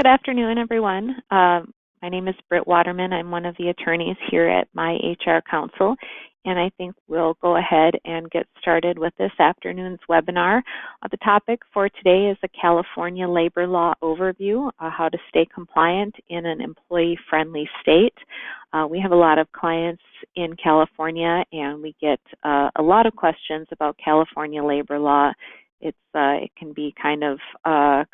Good afternoon, everyone. My name is Britt Waterman. I'm one of the attorneys here at myHRcounsel, and I think we'll go ahead and get started with this afternoon's webinar. The topic for today is a California labor law overview, how to stay compliant in an employee-friendly state. We have a lot of clients in California, and we get a lot of questions about California labor law. It can be kind of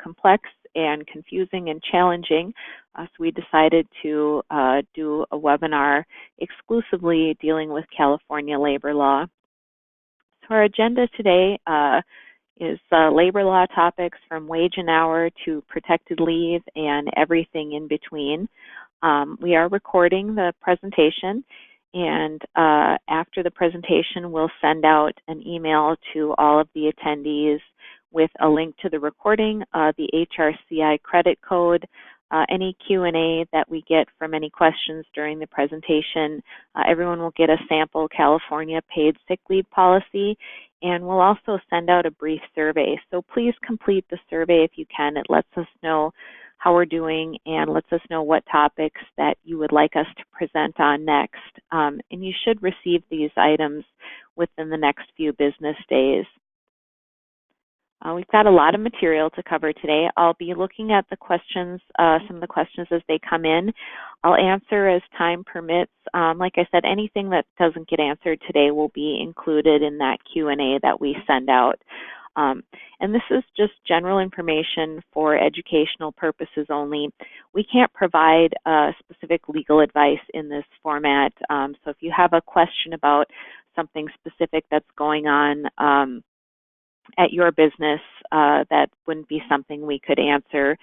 complex and confusing and challenging, so we decided to do a webinar exclusively dealing with California labor law. So our agenda today is labor law topics from wage and hour to protected leave and everything in between. We are recording the presentation, and after the presentation, we'll send out an email to all of the attendees with a link to the recording, the HRCI credit code, any Q&A that we get from any questions during the presentation. Everyone will get a sample California paid sick leave policy, and we'll also send out a brief survey. So please complete the survey if you can. It lets us know how we're doing and lets us know what topics that you would like us to present on next. And you should receive these items within the next few business days. We've got a lot of material to cover today. I'll be looking at the questions, some of the questions as they come in. I'll answer as time permits. Like I said, anything that doesn't get answered today will be included in that Q&A that we send out. And this is just general information for educational purposes only. We can't provide specific legal advice in this format. So if you have a question about something specific that's going on at your business, that wouldn't be something we could answer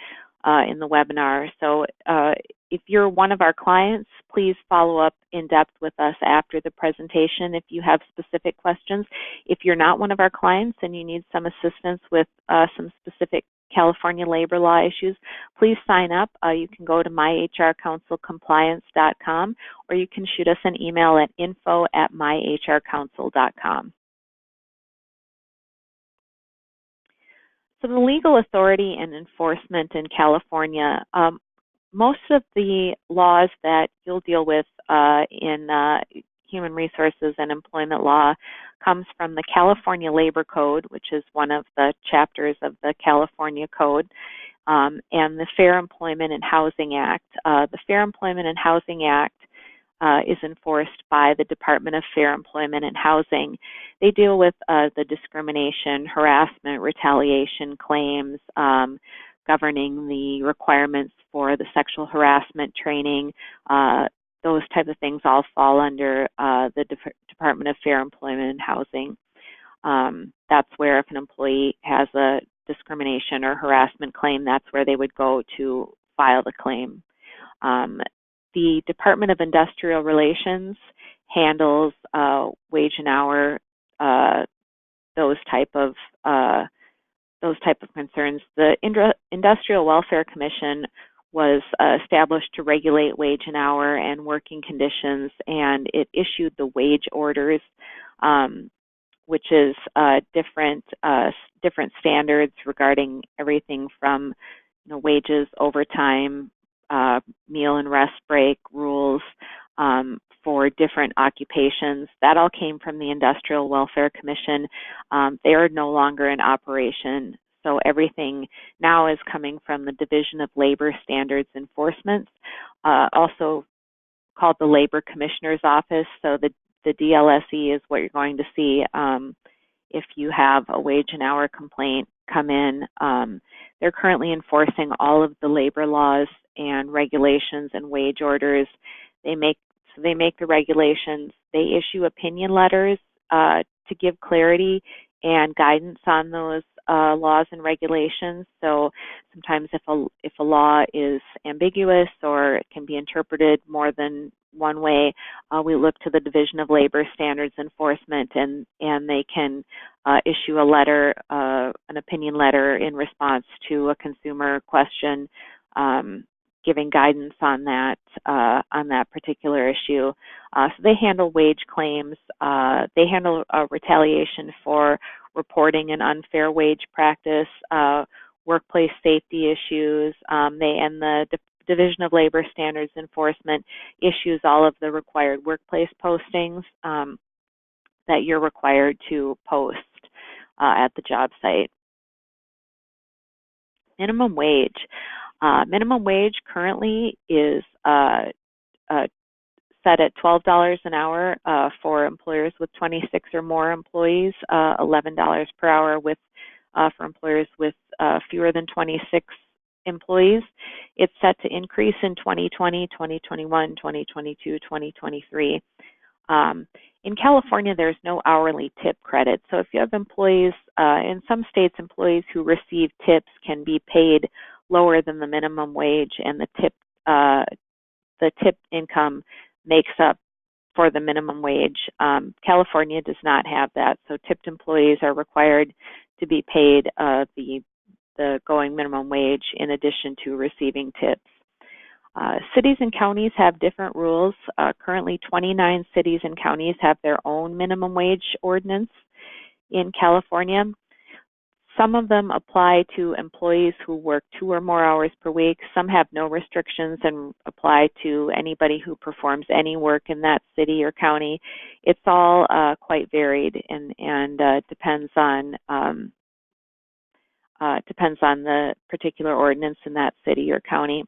in the webinar. So if you're one of our clients, please follow up in depth with us after the presentation if you have specific questions. If you're not one of our clients and you need some assistance with some specific California labor law issues, please sign up. You can go to myHRcounselcompliance.com, or you can shoot us an email at info@myHRcounsel.com. So the legal authority and enforcement in California, most of the laws that you'll deal with in human resources and employment law comes from the California Labor Code, which is one of the chapters of the California Code, and the Fair Employment and Housing Act. The Fair Employment and Housing Act is enforced by the Department of Fair Employment and Housing. They deal with the discrimination, harassment, retaliation claims, governing the requirements for the sexual harassment training. Those types of things all fall under the Department of Fair Employment and Housing. That's where if an employee has a discrimination or harassment claim, that's where they would go to file the claim. The Department of Industrial Relations handles wage and hour, those type of concerns. The Industrial Welfare Commission was established to regulate wage and hour and working conditions, and it issued the wage orders, which is different standards regarding everything from wages, overtime, meal and rest break rules for different occupations. That all came from the Industrial Welfare Commission. They are no longer in operation, so everything now is coming from the Division of Labor Standards Enforcement, also called the Labor Commissioner's Office. So the DLSE is what you're going to see if you have a wage and hour complaint come in. They're currently enforcing all of the labor laws and regulations and wage orders. They make the regulations. They issue opinion letters to give clarity and guidance on those laws and regulations. So sometimes if a law is ambiguous or it can be interpreted more than one way, we look to the Division of Labor Standards Enforcement, and they can issue a letter, an opinion letter in response to a consumer question, giving guidance on that particular issue. So they handle wage claims. They handle retaliation for reporting an unfair wage practice, workplace safety issues. And the Division of Labor Standards Enforcement issues all of the required workplace postings that you're required to post at the job site. Minimum wage. Minimum wage currently is set at $12 an hour for employers with 26 or more employees, $11 per hour for employers with fewer than 26 employees. It's set to increase in 2020, 2021, 2022, 2023. In California, there's no hourly tip credit. So if you have employees, in some states, employees who receive tips can be paid lower than the minimum wage, and the tip income makes up for the minimum wage. California does not have that, so tipped employees are required to be paid the going minimum wage in addition to receiving tips. Cities and counties have different rules. Currently, 29 cities and counties have their own minimum wage ordinance in California. Some of them apply to employees who work 2 or more hours per week. Some have no restrictions and apply to anybody who performs any work in that city or county. It's all quite varied and depends on the particular ordinance in that city or county.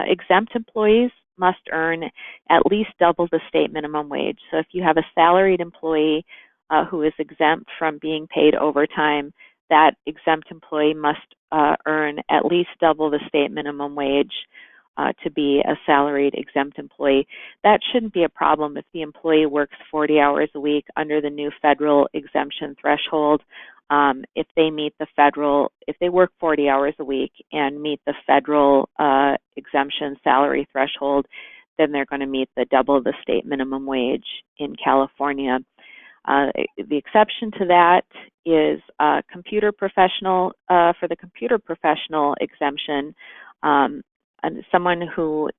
Exempt employees must earn at least double the state minimum wage. So if you have a salaried employee who is exempt from being paid overtime, that exempt employee must earn at least double the state minimum wage to be a salaried exempt employee. That shouldn't be a problem if the employee works 40 hours a week under the new federal exemption threshold. If they work 40 hours a week and meet the federal exemption salary threshold, then they're going to meet the double the state minimum wage in California. The exception to that is computer professional. For the computer professional exemption, and someone who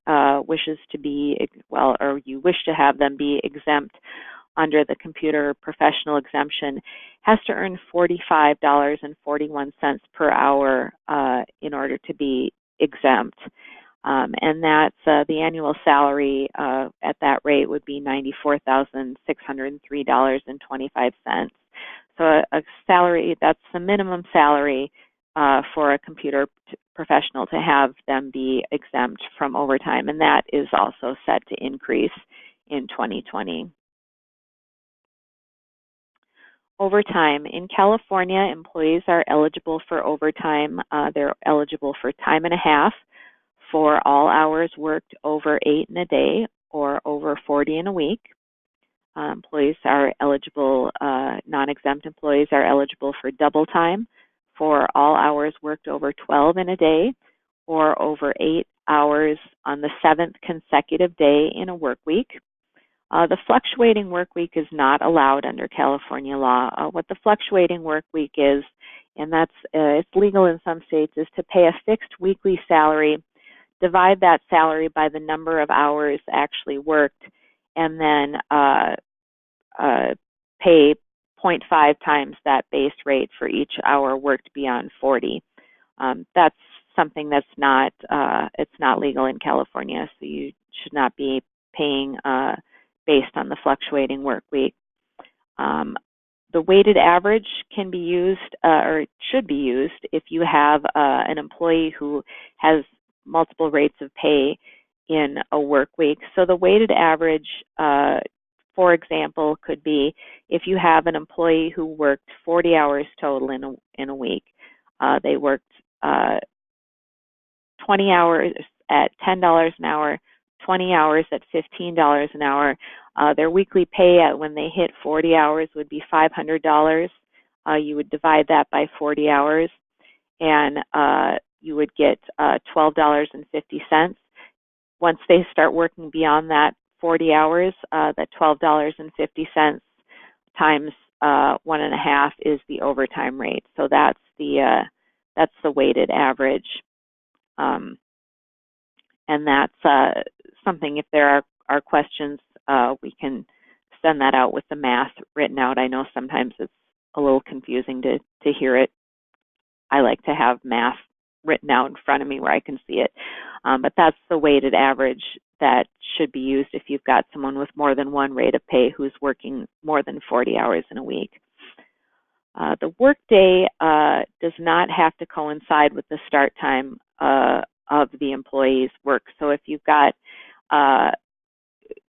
wishes to be, or you wish to have them be exempt under the computer professional exemption, has to earn $45.41 per hour in order to be exempt. And that's the annual salary at that rate would be $94,603.25. So a salary, that's the minimum salary for a computer professional to have them be exempt from overtime, and that is also set to increase in 2020. Overtime. In California, employees are eligible for overtime. They're eligible for time and a half for all hours worked over 8 in a day or over 40 in a week. Employees are eligible, non-exempt employees are eligible for double time for all hours worked over 12 in a day or over 8 hours on the 7th consecutive day in a work week. The fluctuating work week is not allowed under California law. What the fluctuating work week is, and it's legal in some states, is to pay a fixed weekly salary, divide that salary by the number of hours actually worked, and then pay 0.5 times that base rate for each hour worked beyond 40. That's something that's not legal in California, so you should not be paying based on the fluctuating work week. The weighted average can be used or should be used if you have an employee who has multiple rates of pay in a work week. So the weighted average, for example, could be if you have an employee who worked 40 hours total in a week. They worked 20 hours at $10 an hour, 20 hours at $15 an hour. Their weekly pay when they hit 40 hours would be $500. You would divide that by 40 hours, and you would get $12.50. Once they start working beyond that 40 hours, that $12.50 times 1.5 is the overtime rate. So that's the weighted average. And that's something, if there are questions, we can send that out with the math written out. I know sometimes it's a little confusing to hear it I like to have math written out in front of me where I can see it. But that's the weighted average that should be used if you've got someone with more than one rate of pay who's working more than 40 hours in a week. The workday does not have to coincide with the start time of the employee's work. So if you've got,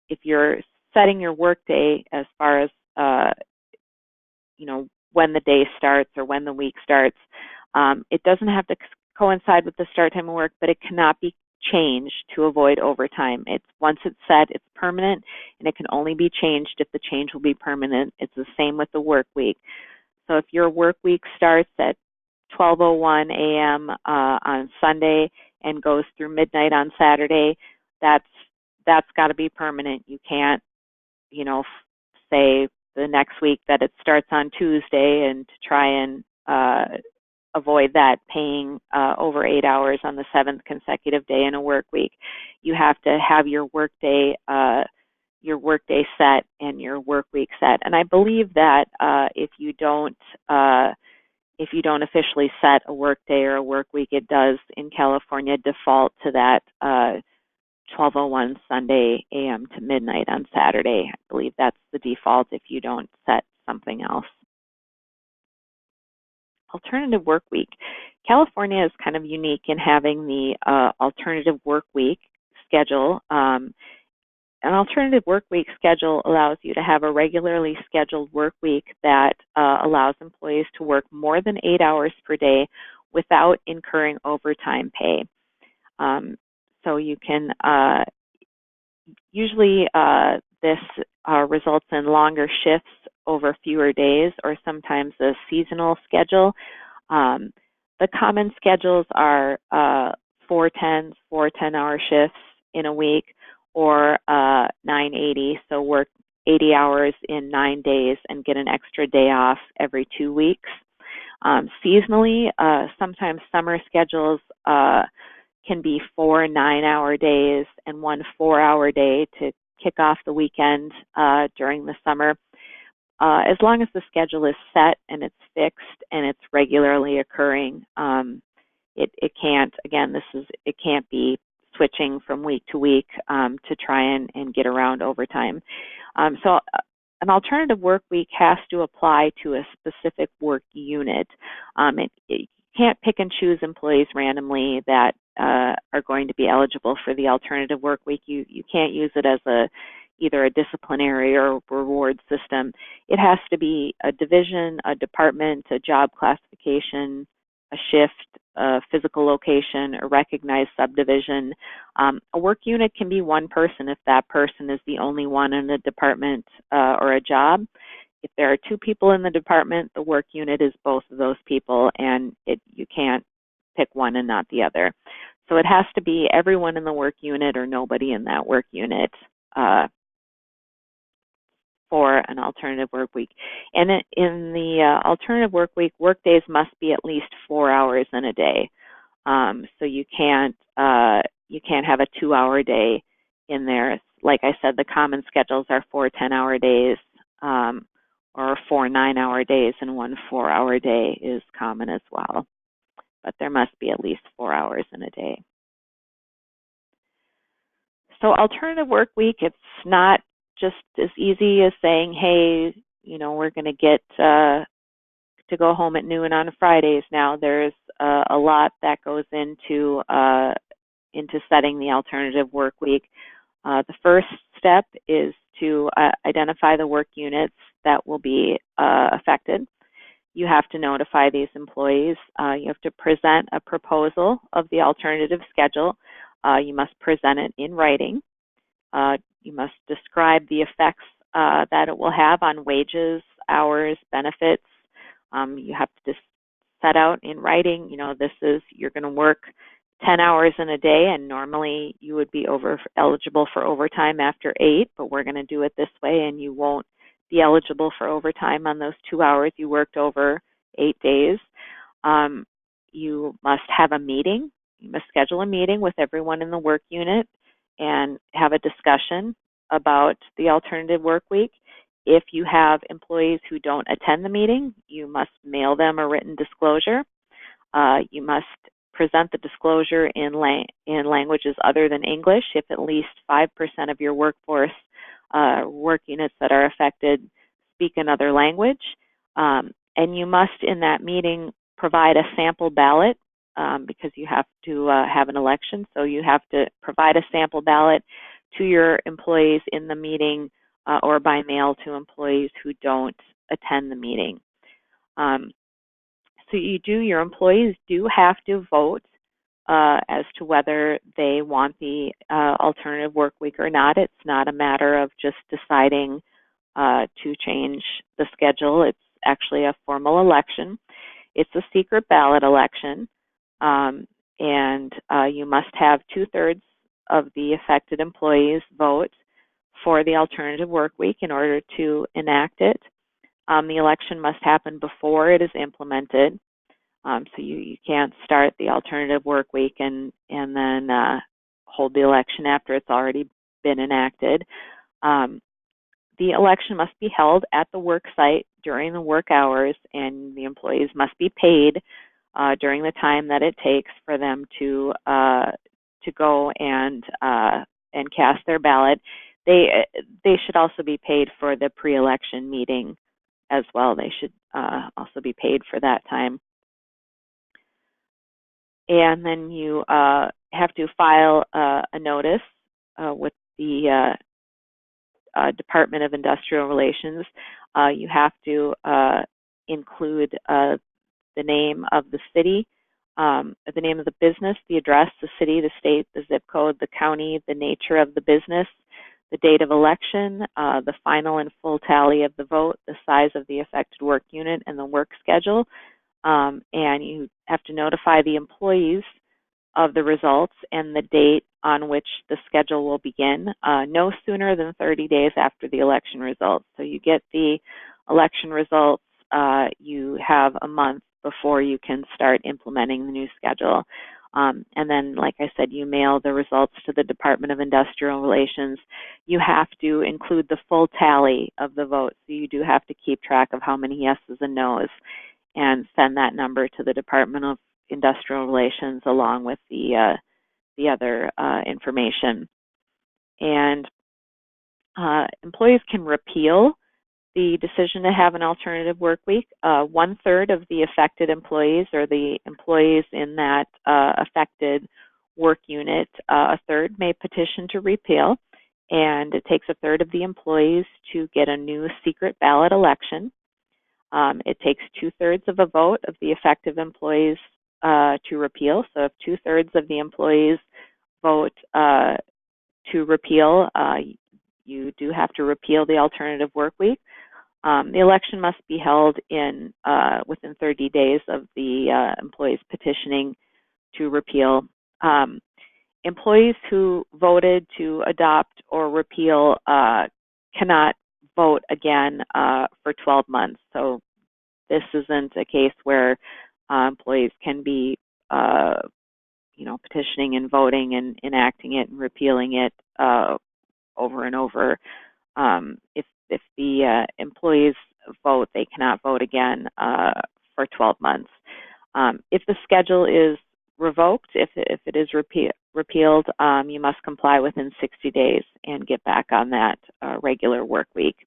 if you're setting your workday as far as, when the day starts or when the week starts, it doesn't have to coincide with the start time of work, but it cannot be changed to avoid overtime. Once it's set, it's permanent, and it can only be changed if the change will be permanent. It's the same with the work week. So if your work week starts at 12:01 a.m. On Sunday and goes through midnight on Saturday, that's got to be permanent. You can't, say the next week that it starts on Tuesday and to try and avoid that, paying over 8 hours on the 7th consecutive day in a work week. You have to have your workday set and your work week set. And I believe that if you don't officially set a work day or a work week, it does in California default to that 12:01 Sunday a.m. to midnight on Saturday. I believe that's the default if you don't set something else. Alternative work week. California is kind of unique in having the alternative work week schedule. An alternative work week schedule allows you to have a regularly scheduled work week that allows employees to work more than 8 hours per day without incurring overtime pay. So you can, usually this results in longer shifts over fewer days, or sometimes a seasonal schedule. The common schedules are 4 10-hour shifts in a week, or 9/80, so work 80 hours in 9 days and get an extra day off every 2 weeks. Seasonally, sometimes summer schedules can be 4 9-hour days and 1 4-hour day to kick off the weekend during the summer. As long as the schedule is set and it's fixed and it's regularly occurring, it can't, again, it can't be switching from week to week to try and get around overtime. So an alternative work week has to apply to a specific work unit. You can't pick and choose employees randomly that are going to be eligible for the alternative work week. You can't use it as either a disciplinary or reward system. It has to be a division, a department, a job classification, a shift, a physical location, a recognized subdivision. A work unit can be one person if that person is the only one in a department or a job. If there are 2 people in the department, the work unit is both of those people, and you can't pick one and not the other. So it has to be everyone in the work unit or nobody in that work unit for an alternative work week. And in the alternative work week, work days must be at least 4 hours in a day. So you can't have a 2-hour day in there. Like I said, the common schedules are 4 10-hour days, or 4 9-hour days, and 1 4-hour day is common as well. But there must be at least 4 hours in a day. So alternative work week, it's not just as easy as saying, hey, we're going to get to go home at noon on Fridays now. There's a lot that goes into setting the alternative work week. The first step is to identify the work units that will be affected. You have to notify these employees. You have to present a proposal of the alternative schedule. You must present it in writing. You must describe the effects that it will have on wages, hours, benefits. You have to just set out in writing, you're going to work 10 hours in a day, and normally you would be eligible for overtime after 8, but we're going to do it this way, and you won't be eligible for overtime on those 2 hours you worked over 8 days. You must have a meeting. You must schedule a meeting with everyone in the work unit and have a discussion about the alternative work week. If you have employees who don't attend the meeting, you must mail them a written disclosure. You must present the disclosure in languages other than English if at least 5% of your workforce work units that are affected speak another language. And you must, in that meeting, provide a sample ballot because you have to have an election. So you have to provide a sample ballot to your employees in the meeting or by mail to employees who don't attend the meeting. So your employees do have to vote as to whether they want the alternative work week or not. It's not a matter of just deciding to change the schedule. It's actually a formal election. It's a secret ballot election, and you must have 2/3 of the affected employees vote for the alternative work week in order to enact it. The election must happen before it is implemented. So you can't start the alternative work week and then hold the election after it's already been enacted. The election must be held at the work site during the work hours, and the employees must be paid during the time that it takes for them to go and cast their ballot. They should also be paid for the pre-election meeting as well. They should also be paid for that time. And then you have to file a notice with the Department of Industrial Relations. You have to include the name of the city, the name of the business, the address, the city, the state, the zip code, the county, the nature of the business, the date of election, the final and full tally of the vote, the size of the affected work unit, and the work schedule. And you have to notify the employees of the results and the date on which the schedule will begin, no sooner than 30 days after the election results. So you get the election results, you have a month before you can start implementing the new schedule. And then, like I said, you mail the results to the Department of Industrial Relations. You have to include the full tally of the votes. So you do have to keep track of how many yeses and nos and send that number to the Department of Industrial Relations along with the other information. And employees can repeal the decision to have an alternative work week. 1/3 of the affected employees or the employees in that affected work unit, a third may petition to repeal, and it takes 1/3 of the employees to get a new secret ballot election. It takes 2/3 of a vote of the effective employees to repeal. So if 2/3 of the employees vote to repeal, you do have to repeal the alternative work week. The election must be held in within 30 days of the employees petitioning to repeal. Employees who voted to adopt or repeal cannot vote again for 12 months. So this isn't a case where employees can be petitioning and voting and enacting it and repealing it over and over. If the employees vote, they cannot vote again for 12 months. If the schedule is revoked, if it is repealed, you must comply within 60 days and get back on that regular work week.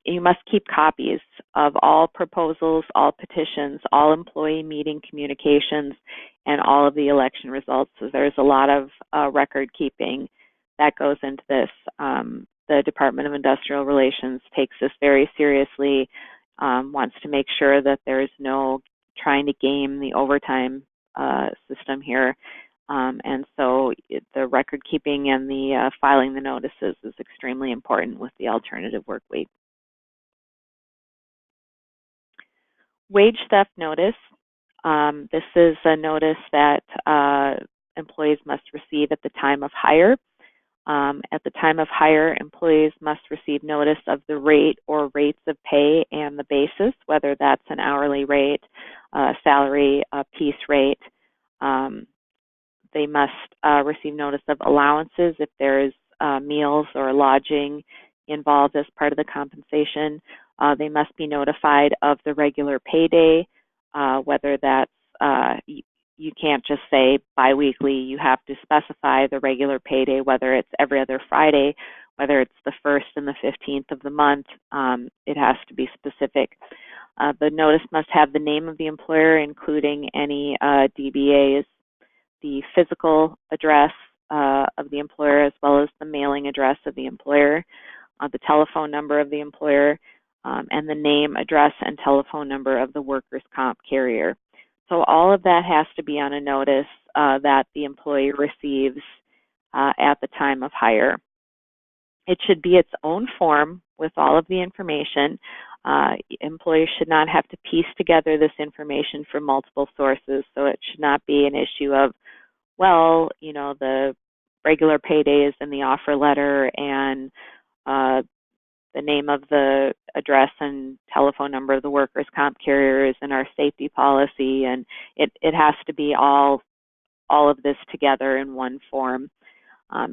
You must keep copies of all proposals, all petitions, all employee meeting communications, and all of the election results. So there's a lot of record keeping that goes into this. The Department of Industrial Relations takes this very seriously, wants to make sure that there's no trying to game the overtime system here. And so the record keeping and the filing the notices is extremely important with the alternative work week. Wage theft notice. This is a notice that employees must receive at the time of hire. At the time of hire, employees must receive notice of the rate or rates of pay and the basis, whether that's an hourly rate, salary, piece rate. They must receive notice of allowances if there's meals or lodging involved as part of the compensation. They must be notified of the regular payday, whether that's you can't just say biweekly. You have to specify the regular payday, whether it's every other Friday, whether it's the 1st and the 15th of the month. It has to be specific. The notice must have the name of the employer, including any DBAs, the physical address of the employer, as well as the mailing address of the employer, the telephone number of the employer, and the name, address, and telephone number of the workers' comp carrier. So all of that has to be on a notice that the employee receives at the time of hire. It should be its own form with all of the information. Employers should not have to piece together this information from multiple sources, so it should not be an issue of, well, you know, the regular payday is in the offer letter and the name of the address and telephone number of the workers' comp carrier is in our safety policy, and it has to be all of this together in one form.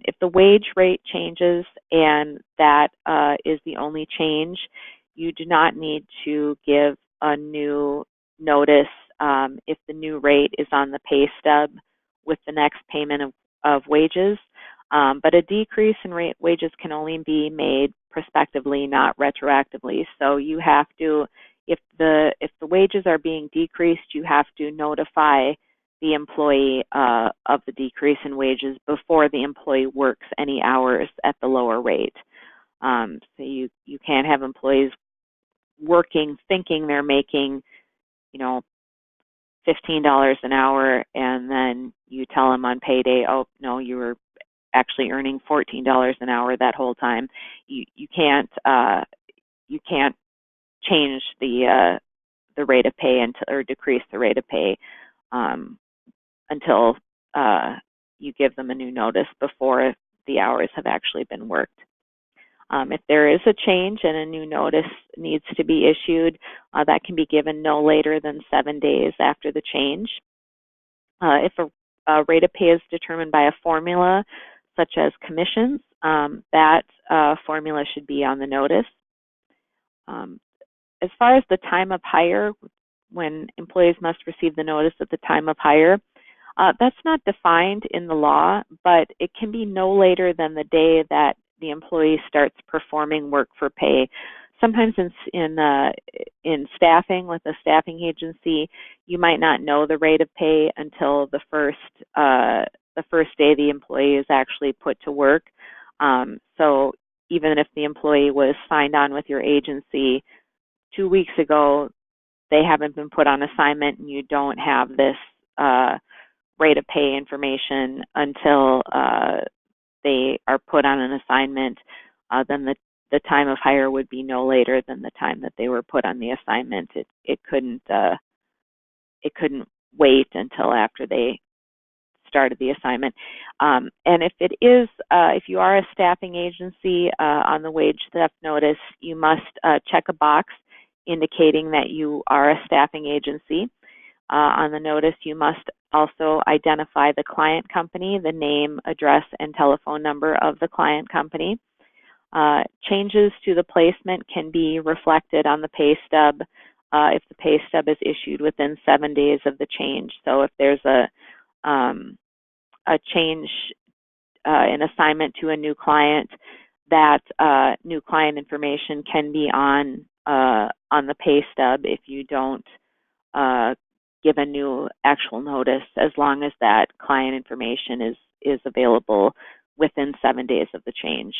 If the wage rate changes and that is the only change, you do not need to give a new notice if the new rate is on the pay stub with the next payment of wages. But a decrease in wages can only be made prospectively, not retroactively. So you have to, if the wages are being decreased, you have to notify the employee of the decrease in wages before the employee works any hours at the lower rate. So you can't have employees working thinking they're making, you know, $15 an hour, and then you tell them on payday, oh no, you were actually earning $14 an hour that whole time. You can't change the rate of pay or decrease the rate of pay until you give them a new notice before the hours have actually been worked. If there is a change and a new notice needs to be issued, that can be given no later than 7 days after the change. If a rate of pay is determined by a formula, such as commissions, that formula should be on the notice. As far as the time of hire, when employees must receive the notice at the time of hire, that's not defined in the law, but it can be no later than the day that the employee starts performing work for pay. Sometimes in staffing with a staffing agency, you might not know the rate of pay until the first day the employee is actually put to work. So even if the employee was signed on with your agency 2 weeks ago, they haven't been put on assignment, and you don't have this rate of pay information until they are put on an assignment, then the time of hire would be no later than the time that they were put on the assignment. It couldn't wait until after they started the assignment. And if you are a staffing agency on the wage theft notice, you must check a box indicating that you are a staffing agency. On the notice, you must also identify the client company, the name, address, and telephone number of the client company. Changes to the placement can be reflected on the pay stub if the pay stub is issued within 7 days of the change. So if there's a change in assignment to a new client, that new client information can be on the pay stub if you don't give a new actual notice, as long as that client information is available within 7 days of the change.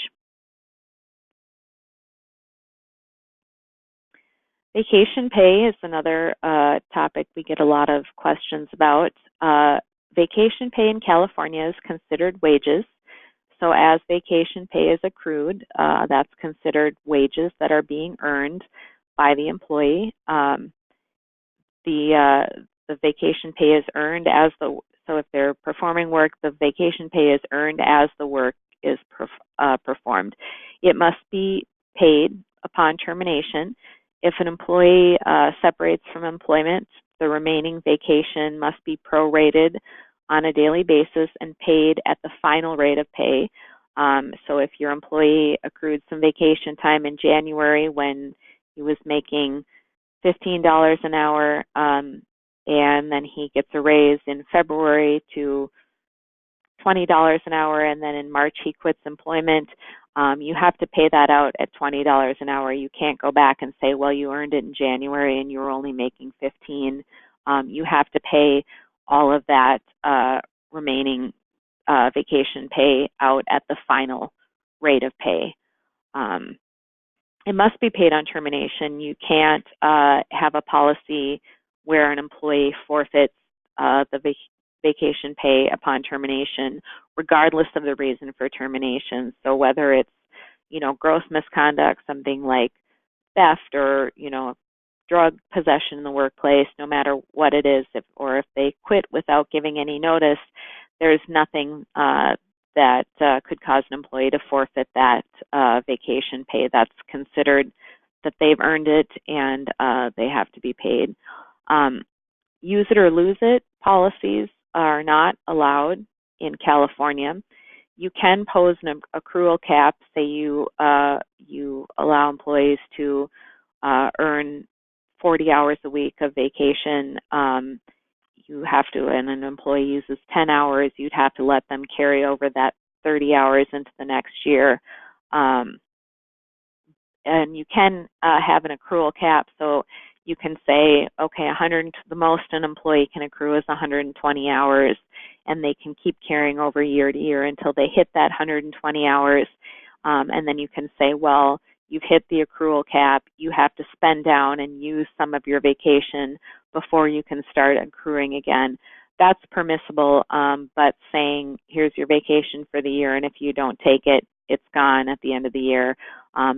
Vacation pay is another topic we get a lot of questions about. Vacation pay in California is considered wages. So as vacation pay is accrued, that's considered wages that are being earned by the employee. The vacation pay is earned so if they're performing work, the vacation pay is earned as the work is performed. It must be paid upon termination. If an employee separates from employment, the remaining vacation must be prorated on a daily basis and paid at the final rate of pay. So if your employee accrued some vacation time in January when he was making $15 an hour, and then he gets a raise in February to $20 an hour, and then in March he quits employment, you have to pay that out at $20 an hour. You can't go back and say, well, you earned it in January and you were only making $15. You have to pay all of that remaining vacation pay out at the final rate of pay. It must be paid on termination. You can't have a policy where an employee forfeits the vacation pay upon termination, regardless of the reason for termination. So whether it's, gross misconduct, something like theft or, drug possession in the workplace, no matter what it is, or if they quit without giving any notice, there's nothing that could cause an employee to forfeit that vacation pay. That's considered that they've earned it and they have to be paid. Use it or lose it policies are not allowed in California. You can pose an accrual cap. Say you allow employees to earn 40 hours a week of vacation. You have to, and an employee uses 10 hours, you'd have to let them carry over that 30 hours into the next year. And you can have an accrual cap, so you can say, okay, the most an employee can accrue is 120 hours, and they can keep carrying over year to year until they hit that 120 hours. And then you can say, well, you've hit the accrual cap, you have to spend down and use some of your vacation before you can start accruing again. That's permissible, but saying, here's your vacation for the year, and if you don't take it, it's gone at the end of the year,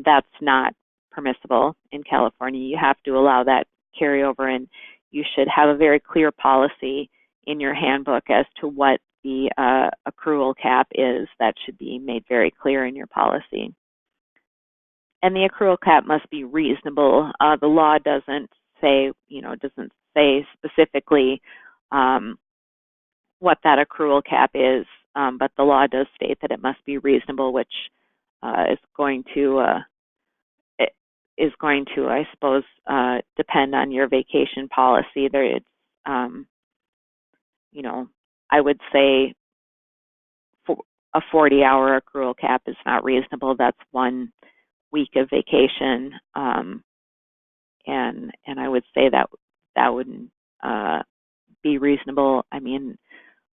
that's not permissible in California. You have to allow that carryover, and you should have a very clear policy in your handbook as to what the accrual cap is. That should be made very clear in your policy. And the accrual cap must be reasonable. The law doesn't say, doesn't say specifically what that accrual cap is, but the law does state that it must be reasonable, which is going to, I suppose, depend on your vacation policy. It's, I would say a 40-hour accrual cap is not reasonable. That's 1 week of vacation, and I would say that wouldn't be reasonable. I mean,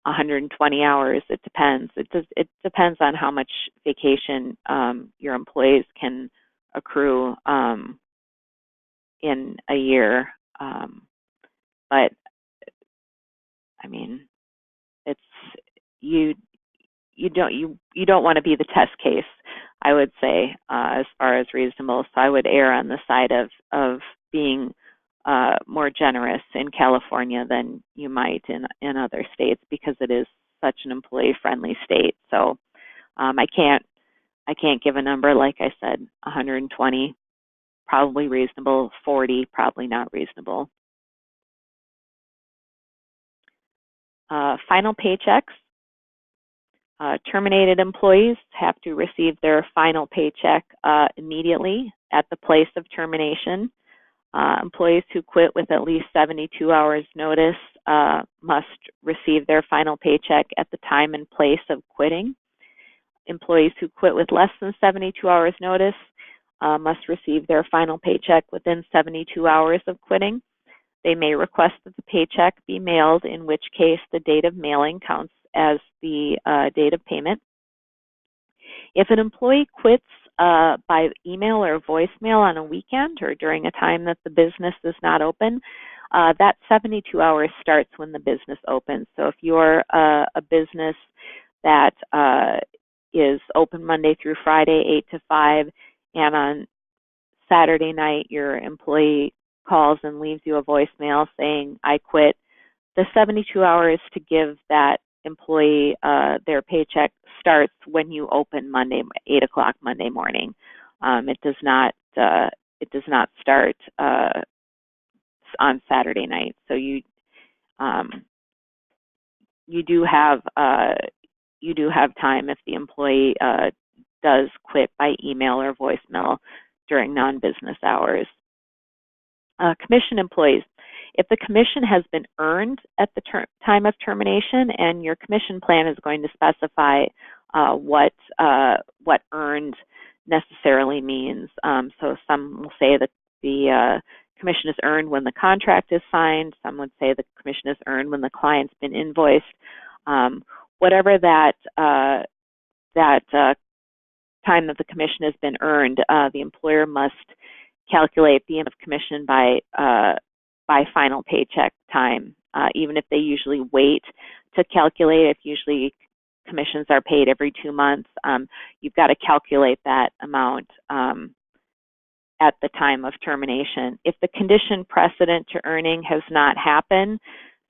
120 hours, it depends. It depends on how much vacation your employees can accrue in a year. But I mean, it's you don't want to be the test case, I would say, as far as reasonable. So I would err on the side of being more generous in California than you might in other states, because it is such an employee-friendly state. So I can't give a number. Like I said, 120 probably reasonable, 40 probably not reasonable. Final paychecks. Terminated employees have to receive their final paycheck immediately at the place of termination. Employees who quit with at least 72 hours notice must receive their final paycheck at the time and place of quitting. Employees who quit with less than 72 hours notice must receive their final paycheck within 72 hours of quitting. They may request that the paycheck be mailed, in which case the date of mailing counts as the date of payment. If an employee quits by email or voicemail on a weekend or during a time that the business is not open, that 72 hours starts when the business opens. So if you're a business that is open Monday through Friday, 8 to 5, and on Saturday night your employee calls and leaves you a voicemail saying, I quit, the 72 hours to give that employee their paycheck starts when you open 8 o'clock Monday morning. It does not start on Saturday night. So you do have time if the employee does quit by email or voicemail during non-business hours. Commission employees. If the commission has been earned at the time of termination, and your commission plan is going to specify what earned necessarily means. So some will say that the commission is earned when the contract is signed. Some would say the commission is earned when the client's been invoiced. Whatever that time that the commission has been earned, the employer must calculate the amount of commission by final paycheck time. Even if they usually wait to calculate, if usually commissions are paid every 2 months, you've got to calculate that amount at the time of termination. If the condition precedent to earning has not happened,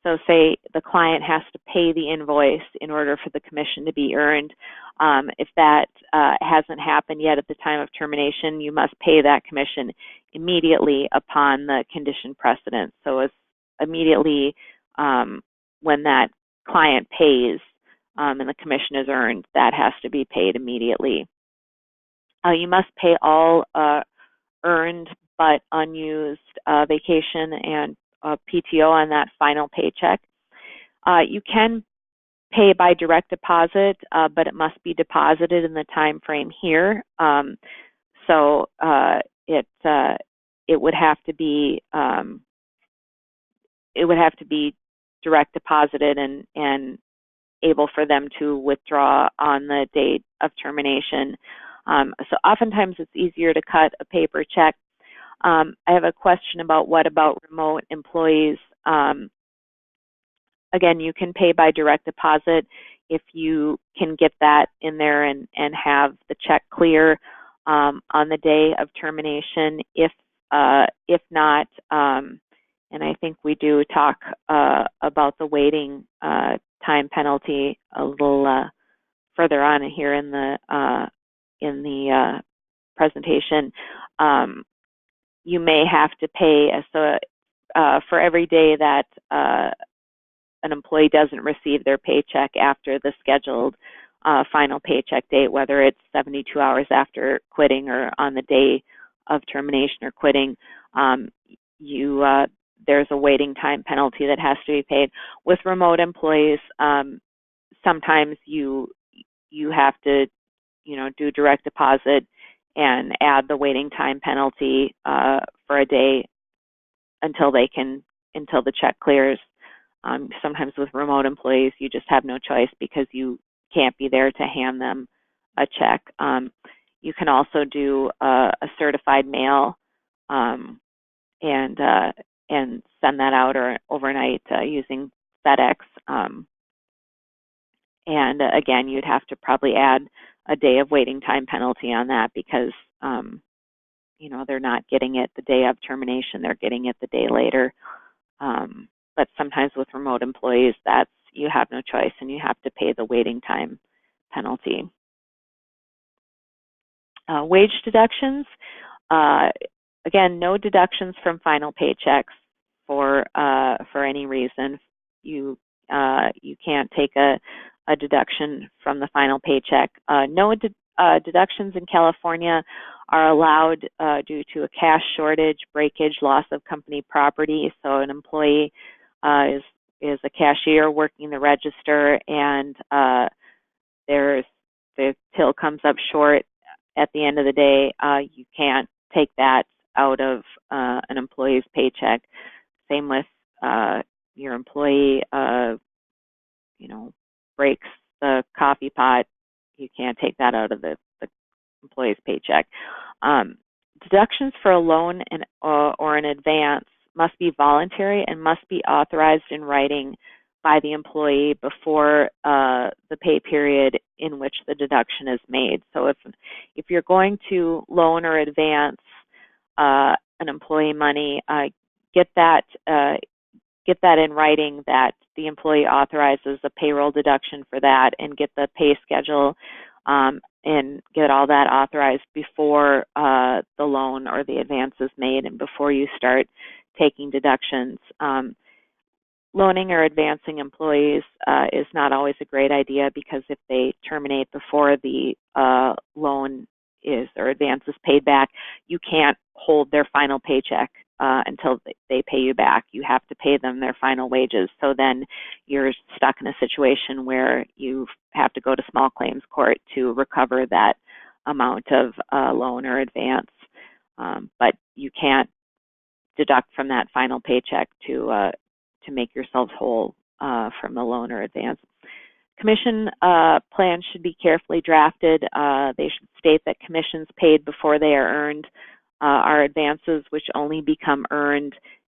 so say the client has to pay the invoice in order for the commission to be earned, if that hasn't happened yet at the time of termination, you must pay that commission immediately upon the condition precedent. So it's immediately when that client pays and the commission is earned, that has to be paid immediately. You must pay all earned but unused vacation and PTO on that final paycheck. You can pay by direct deposit, but it must be deposited in the time frame here. So it would have to be direct deposited and able for them to withdraw on the date of termination. So oftentimes it's easier to cut a paper check. I have a question about what about remote employees. Again, you can pay by direct deposit if you can get that in there and have the check clear on the day of termination. If not, and I think we do talk about the waiting time penalty a little further on here in the presentation. You may have to pay for every day that an employee doesn't receive their paycheck after the scheduled final paycheck date, whether it's 72 hours after quitting or on the day of termination or quitting, there's a waiting time penalty that has to be paid. With remote employees, sometimes you have to, do direct deposit and add the waiting time penalty for a day until the check clears. Sometimes with remote employees, you just have no choice because you can't be there to hand them a check. You can also do a certified mail and send that out or overnight using FedEx. And again, you'd have to probably add a day of waiting time penalty on that because they're not getting it the day of termination; they're getting it the day later. But sometimes with remote employees, you have no choice and you have to pay the waiting time penalty. Wage deductions. Again, no deductions from final paychecks for any reason. You can't take a deduction from the final paycheck. No deductions in California are allowed due to a cash shortage, breakage, loss of company property. So an employee is a cashier working the register, and the till comes up short at the end of the day. You can't take that out of an employee's paycheck. Same with your employee, breaks the coffee pot. You can't take that out of the employee's paycheck. Deductions for a loan or an advance must be voluntary and must be authorized in writing by the employee before the pay period in which the deduction is made. So if you're going to loan or advance an employee money, get that in writing that the employee authorizes a payroll deduction for that, and get the pay schedule and get all that authorized before the loan or the advance is made and before you start taking deductions. Loaning or advancing employees is not always a great idea, because if they terminate before the loan or advance is paid back, you can't hold their final paycheck until they pay you back. You have to pay them their final wages. So then you're stuck in a situation where you have to go to small claims court to recover that amount of loan or advance. But you can't deduct from that final paycheck to make yourselves whole from the loan or advance. Commission plans should be carefully drafted. They should state that commissions paid before they are earned are advances which only become earned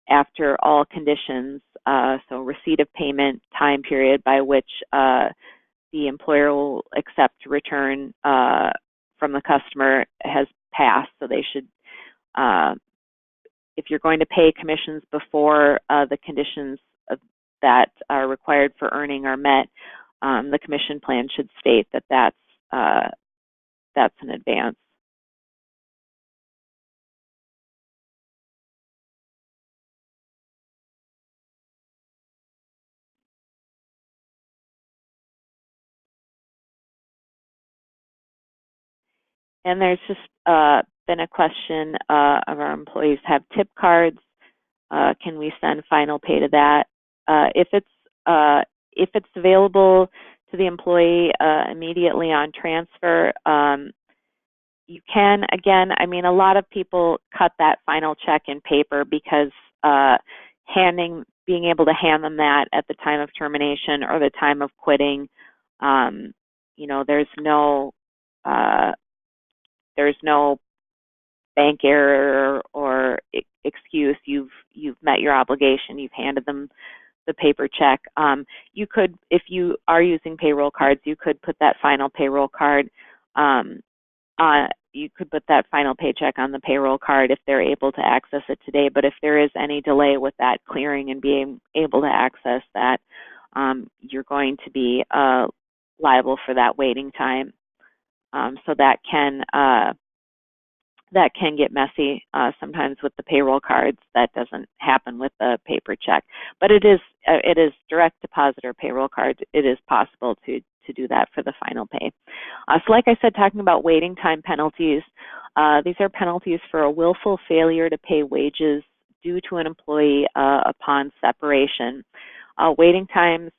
after all conditions, so receipt of payment, time period by which the employer will accept return from the customer has passed. So they should, if you're going to pay commissions before the conditions that are required for earning are met, the commission plan should state that that's an advance. And there's just been a question of our employees have tip cards. Can we send final pay to that? If it's available to the employee immediately on transfer, you can. Again, I mean, a lot of people cut that final check in paper because being able to hand them that at the time of termination or the time of quitting, there's no bank error or excuse. You've met your obligation. You've handed them the paper check. You could, if you are using payroll cards, you could put that final payroll card you could put that final paycheck on the payroll card if they're able to access it today. But if there is any delay with that clearing and being able to access that, you're going to be liable for that waiting time. So that can get messy sometimes with the payroll cards. That doesn't happen with the paper check, but it is direct deposit or payroll cards. It is possible to do that for the final pay. So like I said, talking about waiting time penalties, these are penalties for a willful failure to pay wages due to an employee upon separation. Waiting times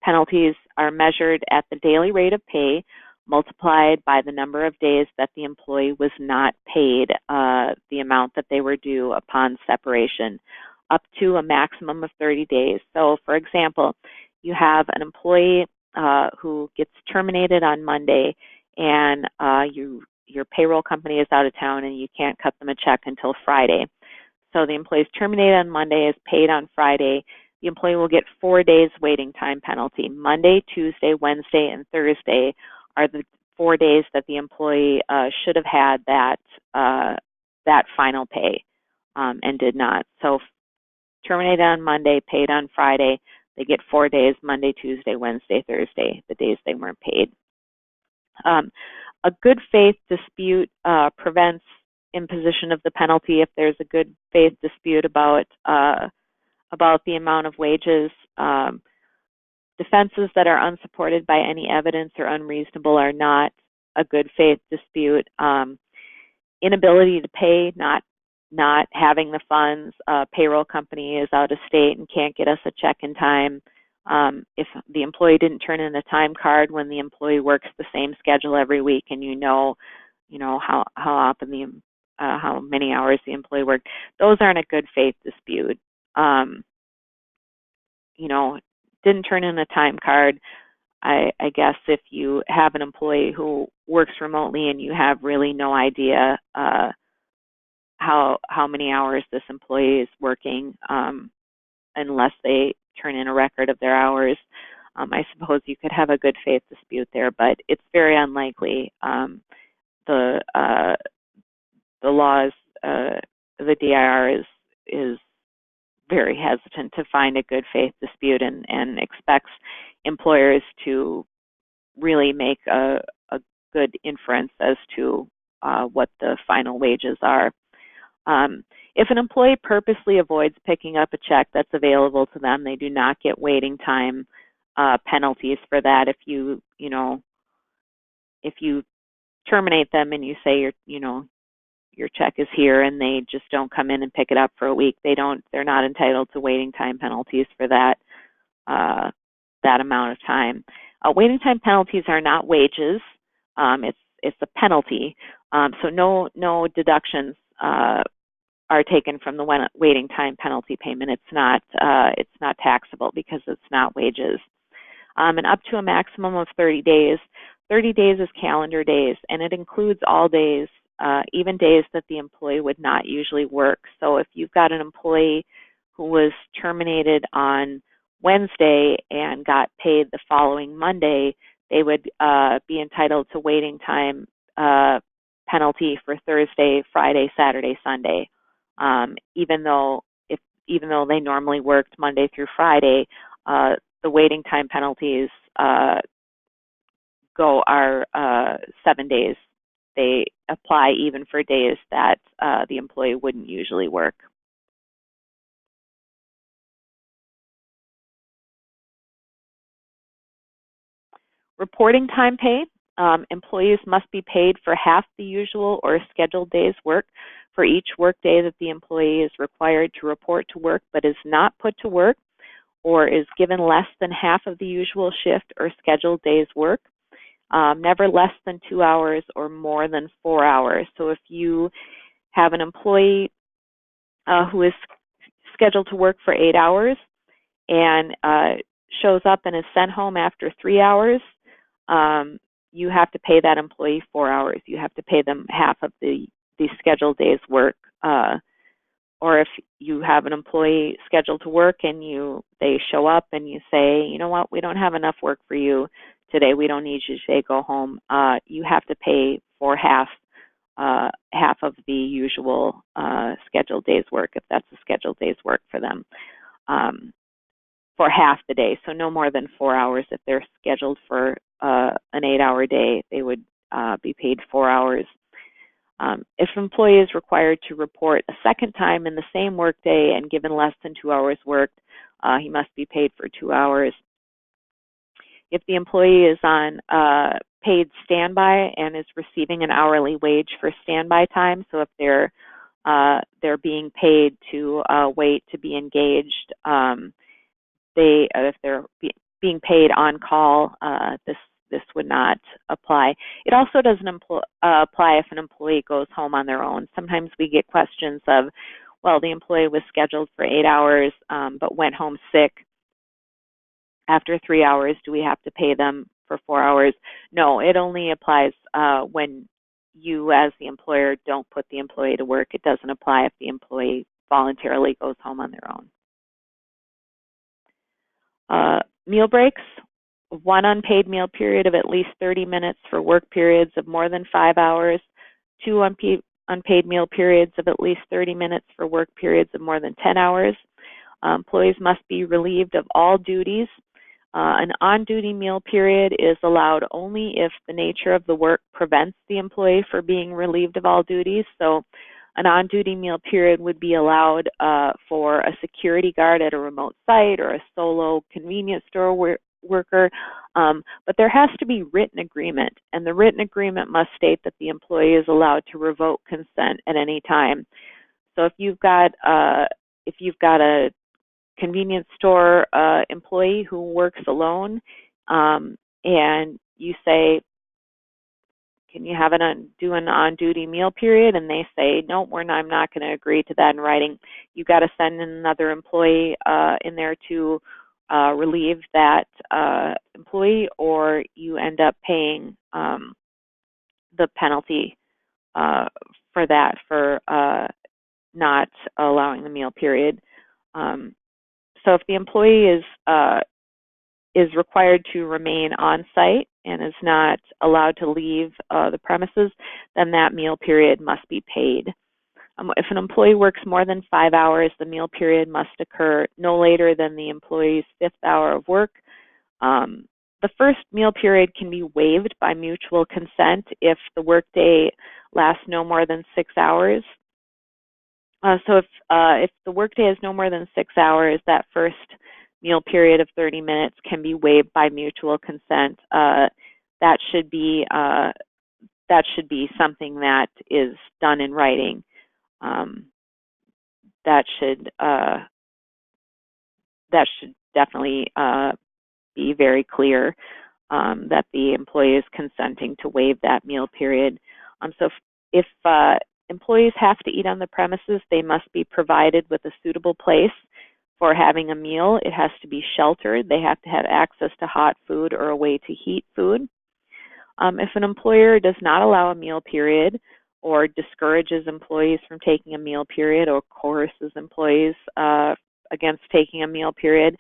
penalties are measured at the daily rate of pay multiplied by the number of days that the employee was not paid the amount that they were due upon separation, up to a maximum of 30 days. So, for example, you have an employee who gets terminated on Monday, and your payroll company is out of town and you can't cut them a check until Friday. So the employee is terminated on Monday, is paid on Friday. The employee will get 4 days waiting time penalty. Monday, Tuesday, Wednesday, and Thursday are the 4 days that the employee should have had that final pay and did not. So terminated on Monday, paid on Friday. They get 4 days, Monday, Tuesday, Wednesday, Thursday, the days they weren't paid. A good faith dispute prevents imposition of the penalty if there's a good faith dispute about the amount of wages. Defenses that are unsupported by any evidence or unreasonable are not a good faith dispute. Inability to pay, not having the funds, payroll company is out of state and can't get us a check in time. If the employee didn't turn in a time card when the employee works the same schedule every week, and you know how often how many hours the employee worked, those aren't a good faith dispute. Didn't turn in a time card. I guess if you have an employee who works remotely and you have really no idea how many hours this employee is working, unless they turn in a record of their hours, I suppose you could have a good faith dispute there, but it's very unlikely. The laws, the DIR is very hesitant to find a good faith dispute and expects employers to really make a good inference as to what the final wages are. If an employee purposely avoids picking up a check that's available to them, they do not get waiting time penalties for that. If you terminate them and you say your check is here and they just don't come in and pick it up for a week, they're not entitled to waiting time penalties for that that amount of time. Waiting time penalties are not wages. It's a penalty. So no deductions are taken from the waiting time penalty payment. It's not taxable because it's not wages. And up to a maximum of 30 days. 30 days is calendar days, and it includes all days, even days that the employee would not usually work. So if you've got an employee who was terminated on Wednesday and got paid the following Monday, they would be entitled to waiting time penalty for Thursday, Friday, Saturday, Sunday, even though they normally worked Monday through Friday. The waiting time penalties are 7 days. They apply even for days that the employee wouldn't usually work. Reporting time pay. Employees must be paid for half the usual or scheduled day's work for each work day that the employee is required to report to work but is not put to work, or is given less than half of the usual shift or scheduled day's work. Never less than 2 hours or more than 4 hours. So if you have an employee who is scheduled to work for 8 hours and shows up and is sent home after 3 hours, you have to pay that employee 4 hours. You have to pay them half of the scheduled day's work. Or if you have an employee scheduled to work and they show up and you say, you know what, we don't have enough work for you today, we don't need you today, go home, you have to pay for half of the usual scheduled day's work, if that's a scheduled day's work for them, for half the day. So no more than 4 hours. If they're scheduled for an 8-hour day, they would be paid 4 hours. If an employee is required to report a second time in the same workday and given less than 2 hours worked, he must be paid for 2 hours. If the employee is on paid standby and is receiving an hourly wage for standby time, so if they're being paid to wait to be engaged, if they're being paid on call, this would not apply. It also doesn't apply if an employee goes home on their own. Sometimes we get questions of, well, the employee was scheduled for 8 hours but went home sick after 3 hours. Do we have to pay them for 4 hours? No, it only applies when you as the employer don't put the employee to work. It doesn't apply if the employee voluntarily goes home on their own. Meal breaks. 1 unpaid meal period of at least 30 minutes for work periods of more than 5 hours. 2 unpaid meal periods of at least 30 minutes for work periods of more than 10 hours. Employees must be relieved of all duties. An on-duty meal period is allowed only if the nature of the work prevents the employee from being relieved of all duties. So an on-duty meal period would be allowed for a security guard at a remote site or a solo convenience store worker, but there has to be written agreement, and the written agreement must state that the employee is allowed to revoke consent at any time. So if you've got a convenience store employee who works alone, and you say, can you have do an on-duty meal period? And they say, no, I'm not going to agree to that in writing. You've got to send another employee in there to relieve that employee, or you end up paying the penalty for that, for not allowing the meal period. So if the employee is required to remain on site and is not allowed to leave the premises, then that meal period must be paid. If an employee works more than 5 hours, the meal period must occur no later than the employee's 5th hour of work. The first meal period can be waived by mutual consent if the workday lasts no more than 6 hours. So if the workday is no more than 6 hours, that first meal period of 30 minutes can be waived by mutual consent. That should be that should be something that is done in writing. That should definitely be very clear that the employee is consenting to waive that meal period. So if employees have to eat on the premises, they must be provided with a suitable place for having a meal. It has to be sheltered. They have to have access to hot food or a way to heat food. If an employer does not allow a meal period or discourages employees from taking a meal period or coerces employees against taking a meal period,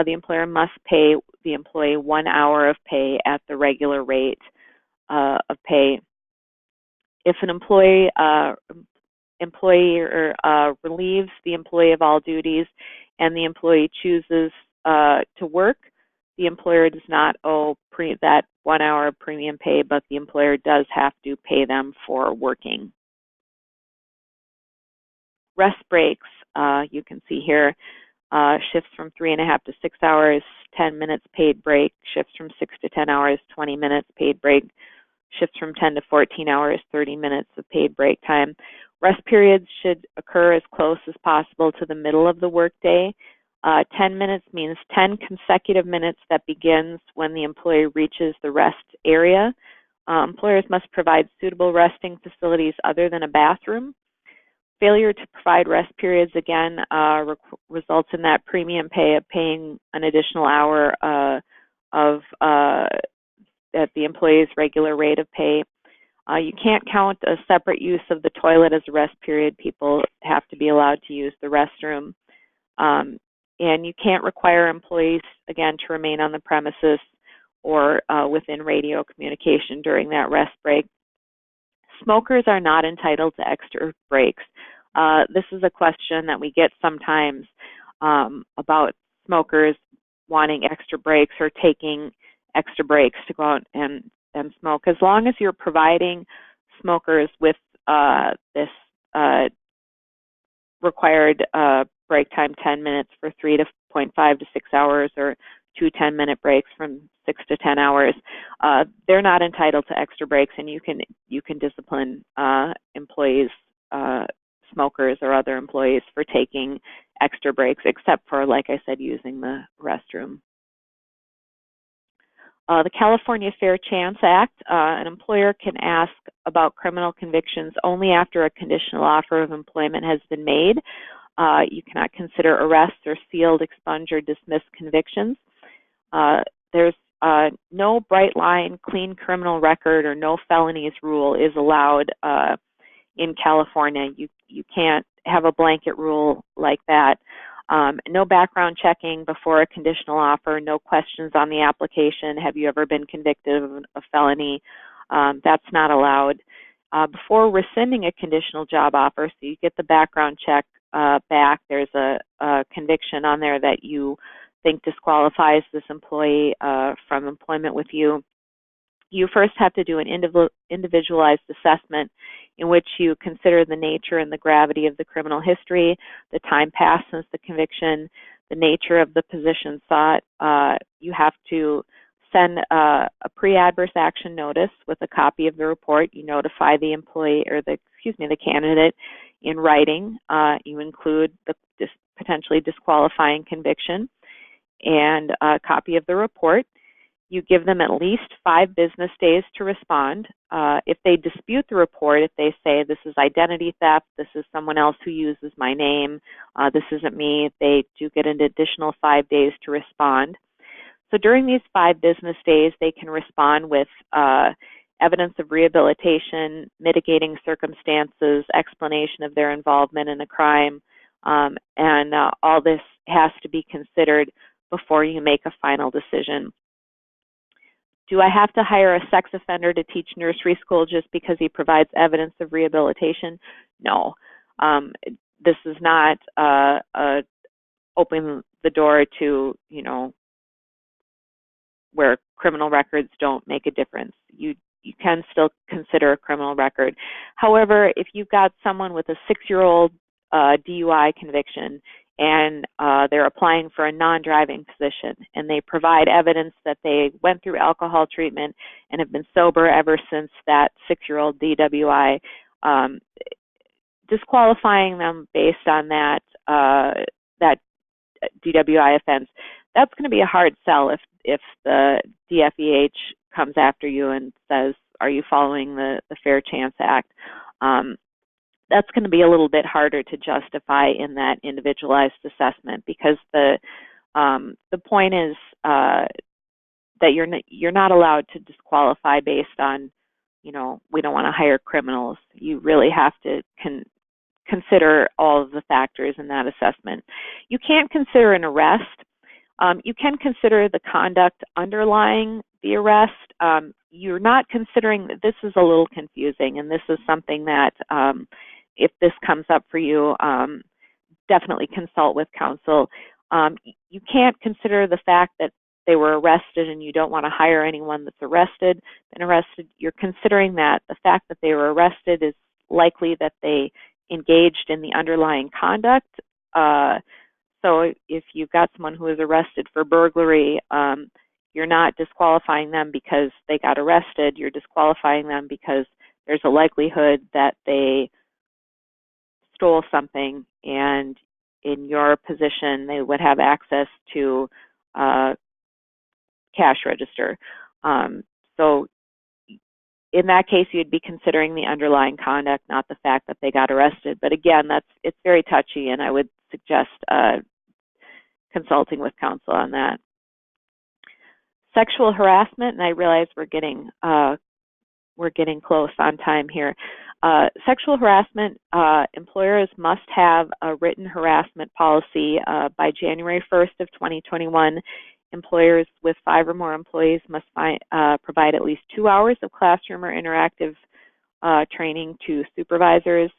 the employer must pay the employee 1 hour of pay at the regular rate of pay. If an employer relieves the employee of all duties and the employee chooses to work, the employer does not owe that 1 hour of premium pay, but the employer does have to pay them for working. Rest breaks, you can see here, shifts from 3.5 to 6 hours, 10 minutes paid break, shifts from 6 to 10 hours, 20 minutes paid break, shifts from 10 to 14 hours, 30 minutes of paid break time. Rest periods should occur as close as possible to the middle of the workday. 10 minutes means 10 consecutive minutes that begins when the employee reaches the rest area. Employers must provide suitable resting facilities other than a bathroom. Failure to provide rest periods, again, results in that premium pay of paying an additional hour at the employee's regular rate of pay. You can't count a separate use of the toilet as a rest period. People have to be allowed to use the restroom. And you can't require employees, again, to remain on the premises or within radio communication during that rest break. Smokers are not entitled to extra breaks. This is a question that we get sometimes about smokers wanting extra breaks or taking extra breaks to go out and smoke. As long as you're providing smokers with this required break time, 10 minutes for 3.5 to 6 hours, or 2 10-minute breaks from 6 to 10 hours, they're not entitled to extra breaks, and you can discipline employees, smokers or other employees for taking extra breaks, except for, like I said, using the restroom. The California Fair Chance Act, an employer can ask about criminal convictions only after a conditional offer of employment has been made. You cannot consider arrests or sealed, expunge, or dismiss convictions. There's no bright line, clean criminal record or no felonies rule is allowed in California. You can't have a blanket rule like that. No background checking before a conditional offer, no questions on the application. Have you ever been convicted of a felony? That's not allowed. Before rescinding a conditional job offer, so you get the background check back, there's a conviction on there that you think disqualifies this employee from employment with you. You first have to do an individualized assessment in which you consider the nature and the gravity of the criminal history, the time passed since the conviction, the nature of the position sought. You have to send a pre-adverse action notice with a copy of the report. You notify the employee or the candidate in writing. You include the potentially disqualifying conviction and a copy of the report. You give them at least 5 business days to respond. If they dispute the report, if they say this is identity theft, this is someone else who uses my name, this isn't me, they do get an additional 5 days to respond. So during these 5 business days, they can respond with evidence of rehabilitation, mitigating circumstances, explanation of their involvement in a crime, and all this has to be considered before you make a final decision. Do I have to hire a sex offender to teach nursery school just because he provides evidence of rehabilitation? No. This is not open the door to, where criminal records don't make a difference. You can still consider a criminal record. However, if you've got someone with a 6-year-old DUI conviction and they're applying for a non-driving position, and they provide evidence that they went through alcohol treatment and have been sober ever since that 6-year-old DWI, disqualifying them based on that that DWI offense, that's going to be a hard sell if the DFEH comes after you and says, are you following the Fair Chance Act? That's going to be a little bit harder to justify in that individualized assessment, because the point is that you're not allowed to disqualify based on, we don't want to hire criminals. You really have to consider all of the factors in that assessment. You can't consider an arrest. You can consider the conduct underlying the arrest. You're not considering, this is a little confusing, and this is something that if this comes up for you, definitely consult with counsel. You can't consider the fact that they were arrested and you don't want to hire anyone that's been arrested. You're considering that the fact that they were arrested is likely that they engaged in the underlying conduct. So if you've got someone who is arrested for burglary, you're not disqualifying them because they got arrested. You're disqualifying them because there's a likelihood that they stole something, and in your position, they would have access to cash register. So in that case, you'd be considering the underlying conduct, not the fact that they got arrested. But again, it's very touchy, and I would suggest consulting with counsel on that. Sexual harassment, and I realize we're getting close on time here. Sexual harassment, employers must have a written harassment policy by January 1st of 2021. Employers with 5 or more employees must provide at least 2 hours of classroom or interactive training to supervisors,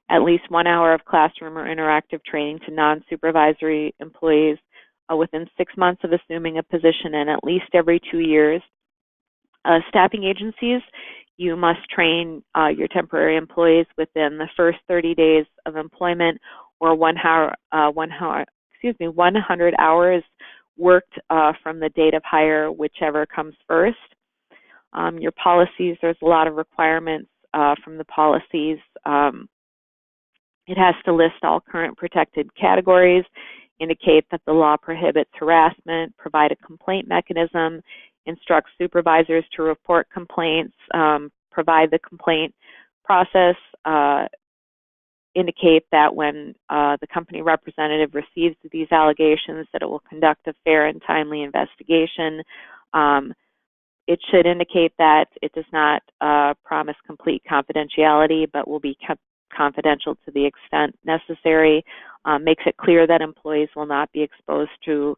at least 1 hour of classroom or interactive training to non-supervisory employees within 6 months of assuming a position, and at least every 2 years. Staffing agencies, you must train your temporary employees within the first 30 days of employment, or 100 hours worked from the date of hire, whichever comes first. Your policies, there's a lot of requirements from the policies. It has to list all current protected categories, indicate that the law prohibits harassment, provide a complaint mechanism, instruct supervisors to report complaints, provide the complaint process, indicate that when the company representative receives these allegations that it will conduct a fair and timely investigation. It should indicate that it does not promise complete confidentiality, but will be kept confidential to the extent necessary. Makes it clear that employees will not be exposed to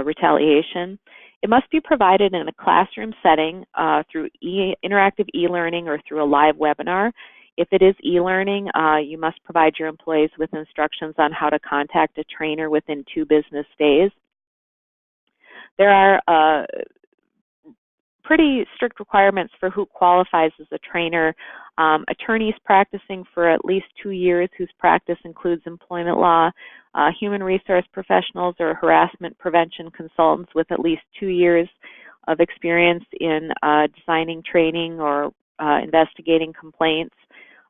retaliation. It must be provided in a classroom setting through interactive e-learning or through a live webinar. If it is e-learning, you must provide your employees with instructions on how to contact a trainer within 2 business days. There are pretty strict requirements for who qualifies as a trainer. Attorneys practicing for at least 2 years whose practice includes employment law, human resource professionals or harassment prevention consultants with at least 2 years of experience in designing training or investigating complaints,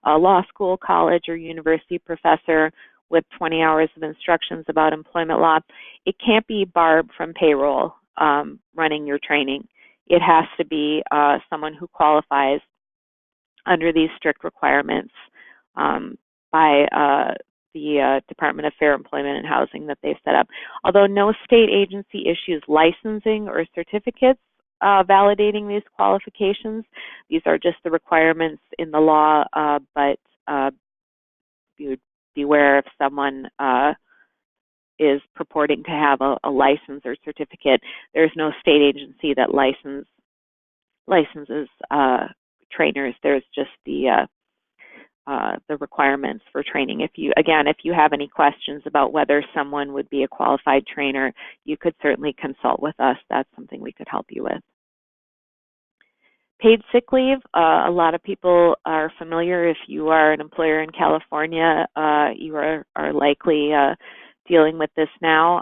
a law school, college, or university professor with 20 hours of instructions about employment law. It can't be Barb from payroll running your training. It has to be someone who qualifies under these strict requirements by the Department of Fair Employment and Housing that they've set up. Although no state agency issues licensing or certificates validating these qualifications, these are just the requirements in the law, but you would beware if someone is purporting to have a license or certificate. There's no state agency that licenses trainers. There's just the requirements for training. If you have any questions about whether someone would be a qualified trainer, you could certainly consult with us. That's something we could help you with. Paid sick leave, a lot of people are familiar. If you are an employer in California, you are likely dealing with this now.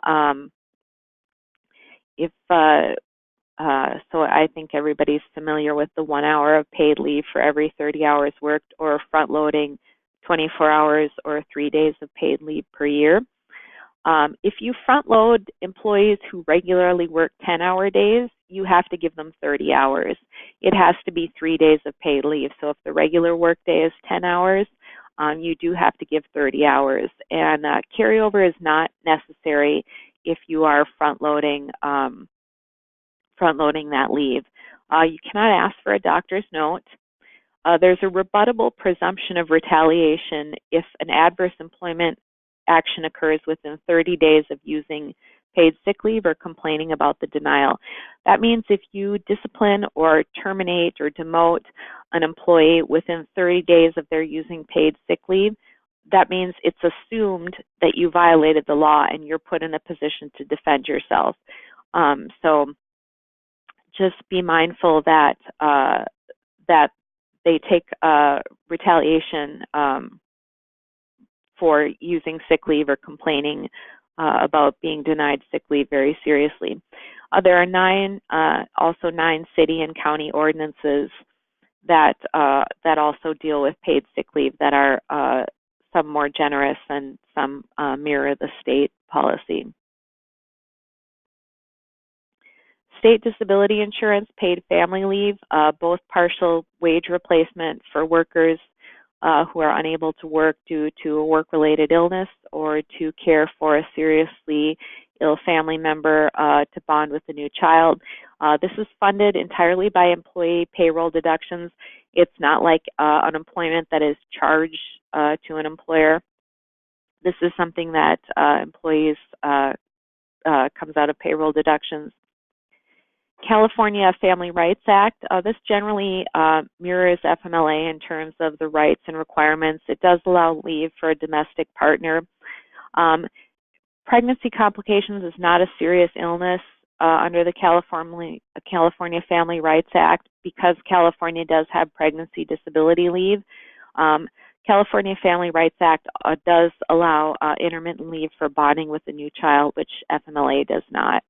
So I think everybody's familiar with the 1 hour of paid leave for every 30 hours worked, or front-loading 24 hours or 3 days of paid leave per year. If you front-load employees who regularly work 10-hour days, you have to give them 30 hours. It has to be 3 days of paid leave. So if the regular work day is 10 hours, you do have to give 30 hours. And carryover is not necessary if you are front-loading that leave. You cannot ask for a doctor's note. There's a rebuttable presumption of retaliation if an adverse employment action occurs within 30 days of using paid sick leave or complaining about the denial. That means if you discipline or terminate or demote an employee within 30 days of their using paid sick leave, that means it's assumed that you violated the law and you're put in a position to defend yourself. So just be mindful that that they take retaliation for using sick leave or complaining about being denied sick leave very seriously. There are also nine city and county ordinances that also deal with paid sick leave that are some more generous and some mirror the state policy. State disability insurance, paid family leave, both partial wage replacement for workers who are unable to work due to a work-related illness or to care for a seriously ill family member to bond with a new child. This is funded entirely by employee payroll deductions. It's not like unemployment that is charged to an employer. This is something that employees comes out of payroll deductions. California Family Rights Act, this generally mirrors FMLA in terms of the rights and requirements. It does allow leave for a domestic partner. Pregnancy complications is not a serious illness under the California Family Rights Act because California does have pregnancy disability leave. California Family Rights Act does allow intermittent leave for bonding with a new child, which FMLA does not.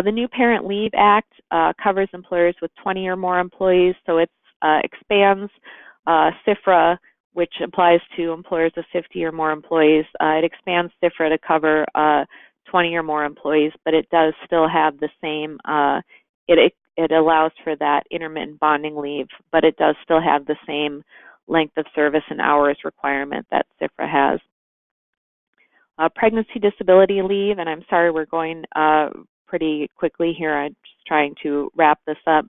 The New Parent Leave Act covers employers with 20 or more employees, so it expands CFRA, which applies to employers of 50 or more employees. It expands CFRA to cover 20 or more employees, but it does still have the same, it allows for that intermittent bonding leave, but it does still have the same length of service and hours requirement that CFRA has. Pregnancy disability leave, and I'm sorry we're going pretty quickly here. I'm just trying to wrap this up.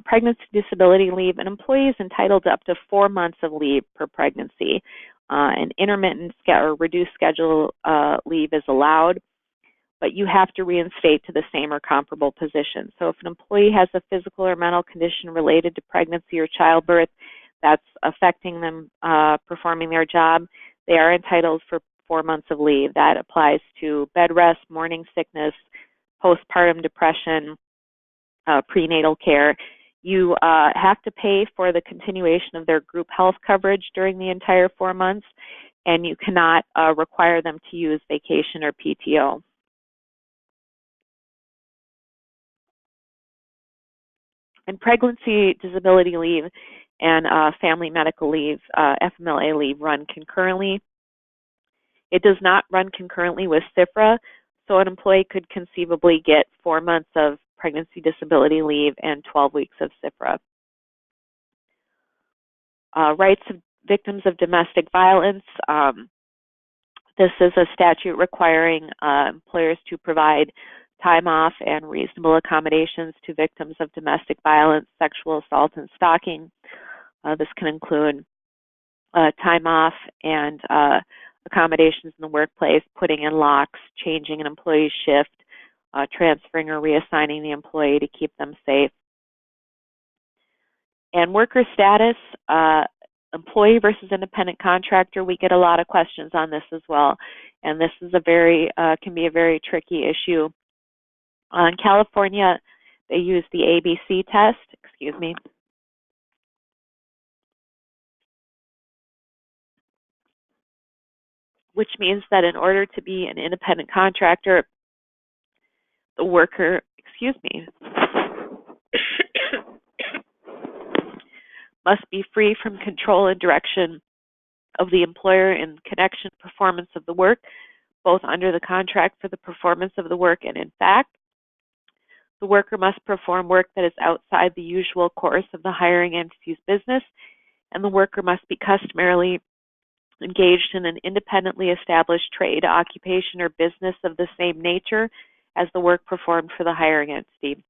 Pregnancy disability leave, an employee is entitled to up to 4 months of leave per pregnancy. An intermittent or reduced schedule leave is allowed, but you have to reinstate to the same or comparable position. So if an employee has a physical or mental condition related to pregnancy or childbirth that's affecting them performing their job, they are entitled for 4 months of leave. That applies to bed rest, morning sickness, postpartum depression, prenatal care. You have to pay for the continuation of their group health coverage during the entire 4 months, and you cannot require them to use vacation or PTO. And pregnancy disability leave and family medical leave, FMLA leave, run concurrently. It does not run concurrently with CFRA, so an employee could conceivably get 4 months of pregnancy disability leave and 12 weeks of CFRA. Rights of victims of domestic violence. This is a statute requiring employers to provide time off and reasonable accommodations to victims of domestic violence, sexual assault, and stalking. This can include time off and accommodations in the workplace, putting in locks, changing an employee's shift, transferring or reassigning the employee to keep them safe. And worker status, employee versus independent contractor, we get a lot of questions on this as well. And this is can be a very tricky issue. In California, they use the ABC test, which means that in order to be an independent contractor, the worker, must be free from control and direction of the employer in connection with performance of the work, both under the contract for the performance of the work and in fact. The worker must perform work that is outside the usual course of the hiring entity's business, and the worker must be customarily engaged in an independently established trade, occupation, or business of the same nature as the work performed for the hiring entity.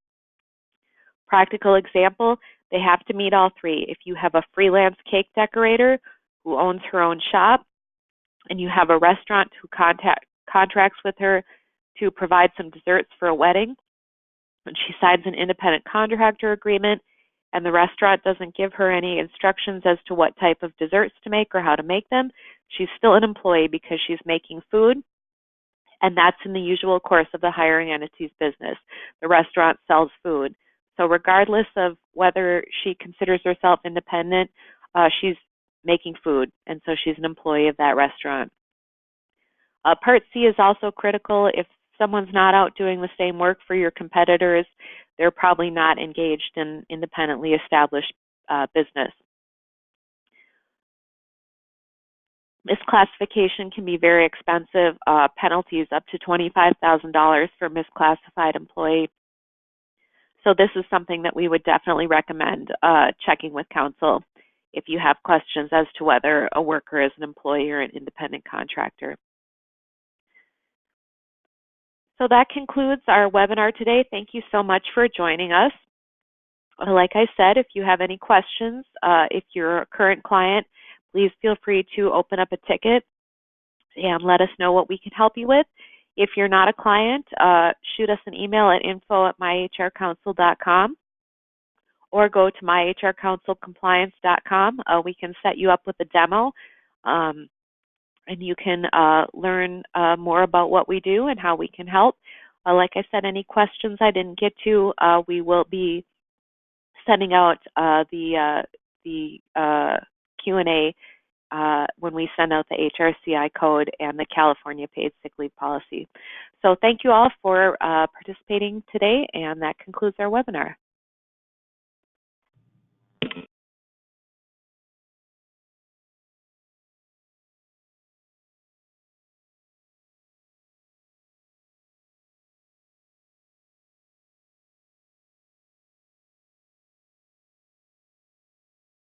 Practical example, they have to meet all three. If you have a freelance cake decorator who owns her own shop, and you have a restaurant who contracts with her to provide some desserts for a wedding, and she signs an independent contractor agreement, and the restaurant doesn't give her any instructions as to what type of desserts to make or how to make them, she's still an employee because she's making food, and that's in the usual course of the hiring entity's business. The restaurant sells food. So regardless of whether she considers herself independent, she's making food, and so she's an employee of that restaurant. Part C is also critical. If someone's not out doing the same work for your competitors, they're probably not engaged in independently established business. Misclassification can be very expensive. Penalties up to $25,000 for misclassified employee. So this is something that we would definitely recommend checking with counsel if you have questions as to whether a worker is an employee or an independent contractor. So that concludes our webinar today. Thank you so much for joining us. Like I said, if you have any questions, if you're a current client, please feel free to open up a ticket and let us know what we can help you with. If you're not a client, shoot us an email at info@myHRcounsel.com or go to myHRcounselcompliance.com. We can set you up with a demo, and you can learn more about what we do and how we can help. Like I said, any questions I didn't get to, we will be sending out the Q&A when we send out the HRCI code and the California Paid Sick Leave Policy. So thank you all for participating today, and that concludes our webinar.